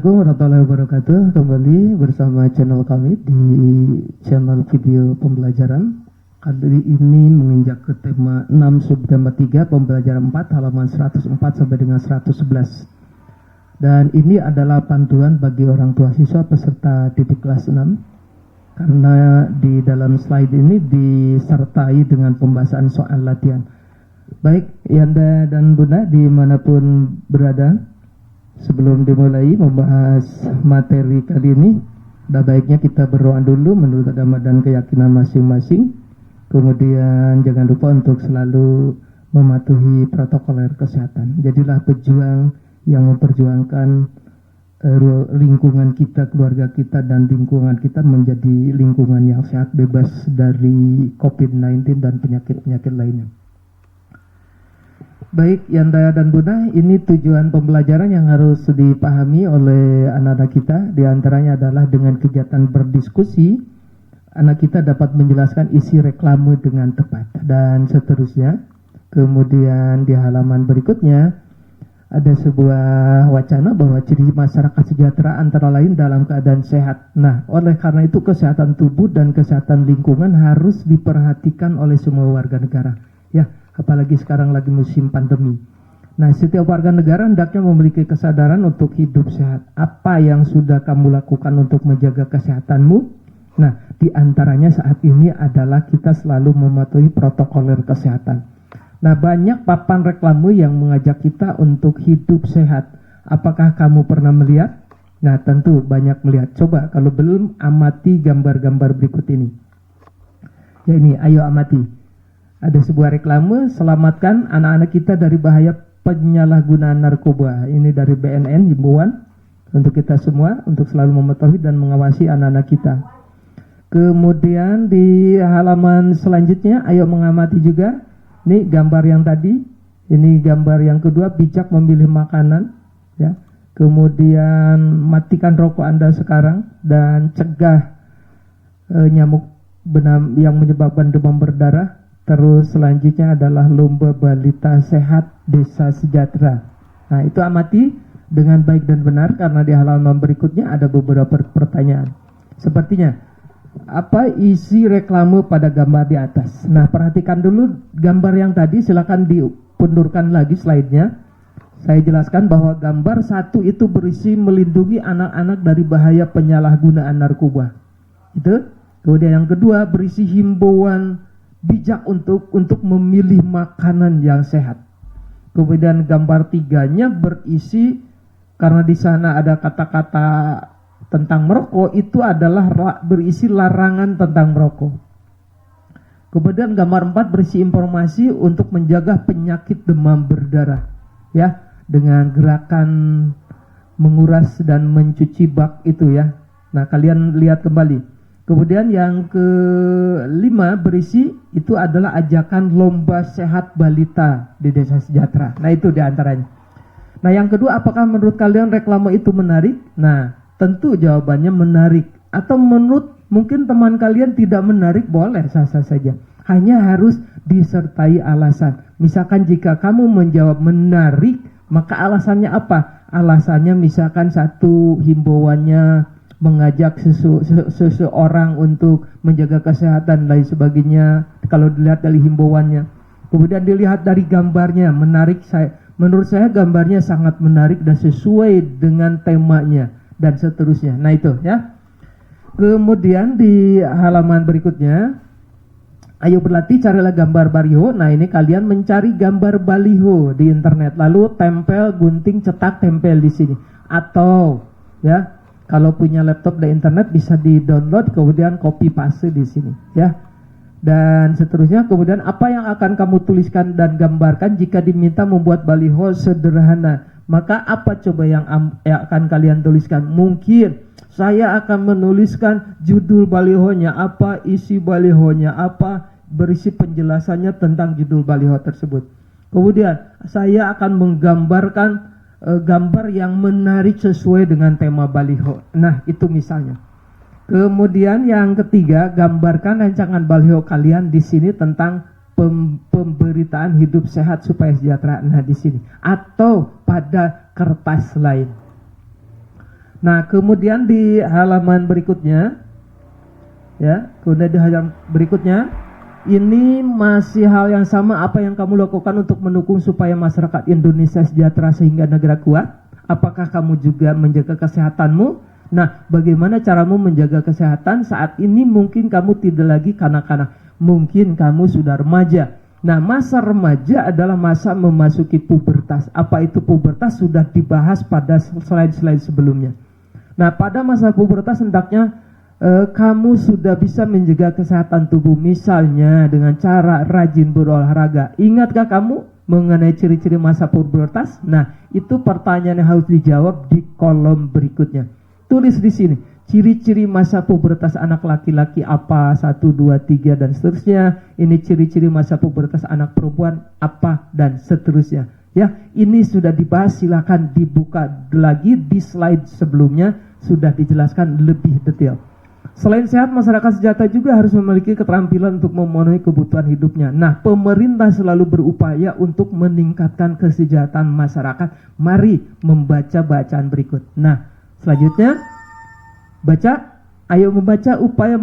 Assalamualaikum warahmatullahi wabarakatuh. Kembali bersama channel kami di channel video pembelajaran. Kali ini menginjak ke tema 6 subtema 3 pembelajaran 4 halaman 104 sampai dengan 111. Dan ini adalah panduan bagi orang tua siswa peserta didik kelas 6. Karena di dalam slide ini disertai dengan pembahasan soal latihan. Baik, Yanda dan Bunda dimanapun berada, sebelum dimulai membahas materi kali ini, ada baiknya kita berdoa dulu menurut agama dan keyakinan masing-masing. Kemudian jangan lupa untuk selalu mematuhi protokol kesehatan. Jadilah pejuang yang memperjuangkan lingkungan kita, keluarga kita, dan lingkungan kita menjadi lingkungan yang sehat, bebas dari COVID-19 dan penyakit-penyakit lainnya. Baik, Yanda dan Bunda, ini tujuan pembelajaran yang harus dipahami oleh anak-anak kita. Di antaranya adalah dengan kegiatan berdiskusi, anak kita dapat menjelaskan isi reklame dengan tepat, dan seterusnya. Kemudian di halaman berikutnya, ada sebuah wacana bahwa ciri masyarakat sejahtera antara lain dalam keadaan sehat. Nah, oleh karena itu kesehatan tubuh dan kesehatan lingkungan harus diperhatikan oleh semua warga negara. Ya, apalagi sekarang lagi musim pandemi. Nah, setiap warga negara hendaknya memiliki kesadaran untuk hidup sehat. Apa yang sudah kamu lakukan untuk menjaga kesehatanmu? Nah, di antaranya saat ini adalah kita selalu mematuhi protokol kesehatan. Nah, banyak papan reklame yang mengajak kita untuk hidup sehat. Apakah kamu pernah melihat? Nah, tentu banyak melihat. Coba kalau belum, amati gambar-gambar berikut ini. Ya, ini, ayo amati. Ada sebuah reklame, selamatkan anak-anak kita dari bahaya penyalahgunaan narkoba. Ini dari BNN, himbauan untuk kita semua, untuk selalu mematuhi dan mengawasi anak-anak kita. Kemudian di halaman selanjutnya, ayo mengamati juga. Ini gambar yang tadi, ini gambar yang kedua, bijak memilih makanan. Ya. Kemudian matikan rokok Anda sekarang dan cegah nyamuk benam yang menyebabkan demam berdarah. Terus selanjutnya adalah lomba balita sehat desa sejahtera. Nah, itu amati dengan baik dan benar karena di halaman berikutnya ada beberapa pertanyaan. Sepertinya, apa isi reklame pada gambar di atas? Nah, perhatikan dulu gambar yang tadi, silakan dipundurkan lagi slide-nya. Saya jelaskan bahwa gambar satu itu berisi melindungi anak-anak dari bahaya penyalahgunaan narkoba. Itu. Kemudian yang kedua berisi himbauan bijak untuk memilih makanan yang sehat. Kemudian gambar tiganya berisi, karena di sana ada kata-kata tentang merokok, itu adalah berisi larangan tentang merokok. Kemudian gambar 4 berisi informasi untuk menjaga penyakit demam berdarah, ya, dengan gerakan menguras dan mencuci bak itu, ya. Nah, kalian lihat kembali. Kemudian yang kelima berisi itu adalah ajakan lomba sehat balita di desa sejahtera. Nah, itu diantaranya. Nah, yang kedua, apakah menurut kalian reklame itu menarik? Nah, tentu jawabannya menarik. Atau menurut mungkin teman kalian tidak menarik, boleh sah-sah saja. Hanya harus disertai alasan. Misalkan jika kamu menjawab menarik, maka alasannya apa? Alasannya misalkan satu, himbauannya mengajak seseorang untuk menjaga kesehatan lain sebagainya, kalau dilihat dari himbauannya. Kemudian dilihat dari gambarnya, menarik. Menurut saya gambarnya sangat menarik dan sesuai dengan temanya dan seterusnya. Nah, itu, ya. Kemudian di halaman berikutnya, ayo berlatih carilah gambar baliho. Nah, ini kalian mencari gambar baliho di internet, lalu tempel, gunting, cetak, tempel di sini. Atau, ya, kalau punya laptop dan internet bisa di-download, kemudian copy paste di sini, ya. Dan seterusnya. Kemudian apa yang akan kamu tuliskan dan gambarkan jika diminta membuat baliho sederhana? Maka apa coba yang akan kalian tuliskan? Mungkin saya akan menuliskan judul balihonya, apa isi balihonya, apa berisi penjelasannya tentang judul baliho tersebut. Kemudian saya akan menggambarkan gambar yang menarik sesuai dengan tema baliho. Nah, itu misalnya. Kemudian yang ketiga, gambarkan rancangan baliho kalian di sini tentang pemberitaan hidup sehat supaya sejahtera. Nah, di sini atau pada kertas lain. Nah, kemudian di halaman berikutnya, ya, kemudian di halaman berikutnya, ini masih hal yang sama, apa yang kamu lakukan untuk mendukung supaya masyarakat Indonesia sejahtera sehingga negara kuat? Apakah kamu juga menjaga kesehatanmu? Nah, bagaimana caramu menjaga kesehatan saat ini? Mungkin kamu tidak lagi kanak-kanak, mungkin kamu sudah remaja. Nah, masa remaja adalah masa memasuki pubertas. Apa itu pubertas? Sudah dibahas pada slide-slide sebelumnya. Nah, pada masa pubertas hendaknya kamu sudah bisa menjaga kesehatan tubuh, misalnya dengan cara rajin berolahraga. Ingatkah kamu mengenai ciri-ciri masa pubertas? Nah, itu pertanyaan yang harus dijawab di kolom berikutnya. Tulis di sini, ciri-ciri masa pubertas anak laki-laki apa, 1, 2, 3, dan seterusnya. Ini ciri-ciri masa pubertas anak perempuan apa, dan seterusnya. Ya, ini sudah dibahas, silakan dibuka lagi di slide sebelumnya, sudah dijelaskan lebih detail. Selain sehat, masyarakat sejahtera juga harus memiliki keterampilan untuk memenuhi kebutuhan hidupnya. Nah, pemerintah selalu berupaya untuk meningkatkan kesejahteraan masyarakat. Mari membaca bacaan berikut. Nah, selanjutnya, baca. Ayo membaca upaya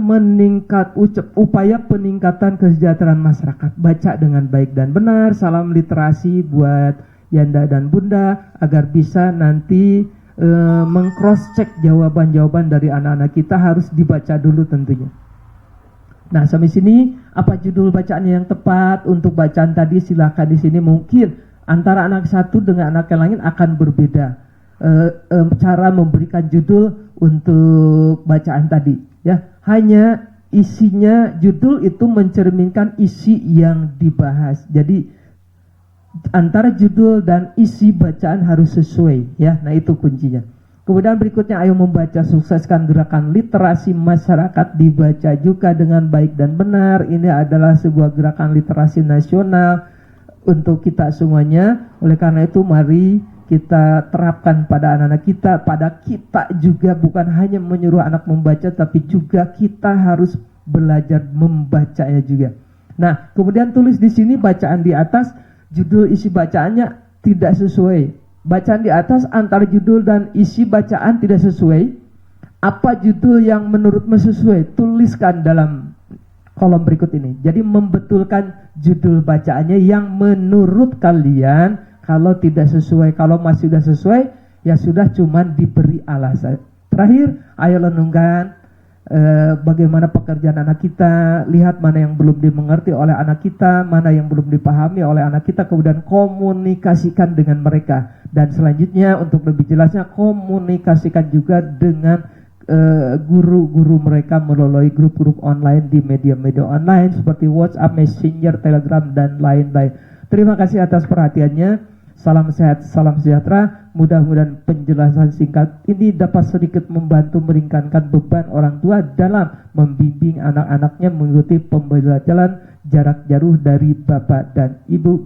peningkatan kesejahteraan masyarakat. Baca dengan baik dan benar. Salam literasi buat Yanda dan Bunda agar bisa nanti meng-cross check jawaban-jawaban dari anak-anak kita, harus dibaca dulu tentunya. Nah, sampai sini apa judul bacaannya yang tepat untuk bacaan tadi? Silakan di sini. Mungkin antara anak satu dengan anak yang lain akan berbeda cara memberikan judul untuk bacaan tadi, ya. Hanya isinya, judul itu mencerminkan isi yang dibahas. Jadi antara judul dan isi bacaan harus sesuai, ya. Nah, itu kuncinya. Kemudian berikutnya, ayo membaca, sukseskan gerakan literasi masyarakat, dibaca juga dengan baik dan benar. Ini adalah sebuah gerakan literasi nasional untuk kita semuanya. Oleh karena itu, mari kita terapkan pada anak-anak kita, pada kita juga, bukan hanya menyuruh anak membaca, tapi juga kita harus belajar membacanya juga. Nah, kemudian tulis di sini bacaan di atas, judul isi bacaannya tidak sesuai. Bacaan di atas antara judul dan isi bacaan tidak sesuai. Apa judul yang menurutmu sesuai? Tuliskan dalam kolom berikut ini. Jadi membetulkan judul bacaannya yang menurut kalian. Kalau tidak sesuai, kalau masih sudah sesuai, ya sudah, cuman diberi alasan. Terakhir, ayo renungkan bagaimana pekerjaan anak kita, lihat mana yang belum dimengerti oleh anak kita, mana yang belum dipahami oleh anak kita, kemudian komunikasikan dengan mereka. Dan selanjutnya, untuk lebih jelasnya, komunikasikan juga dengan guru-guru mereka melalui grup-grup online di media-media online seperti WhatsApp, Messenger, Telegram, dan lain-lain. Terima kasih atas perhatiannya. Salam sehat, salam sejahtera. Mudah-mudahan penjelasan singkat ini dapat sedikit membantu meringankan beban orang tua dalam membimbing anak-anaknya mengikuti pembelajaran jarak jauh dari Bapak dan Ibu.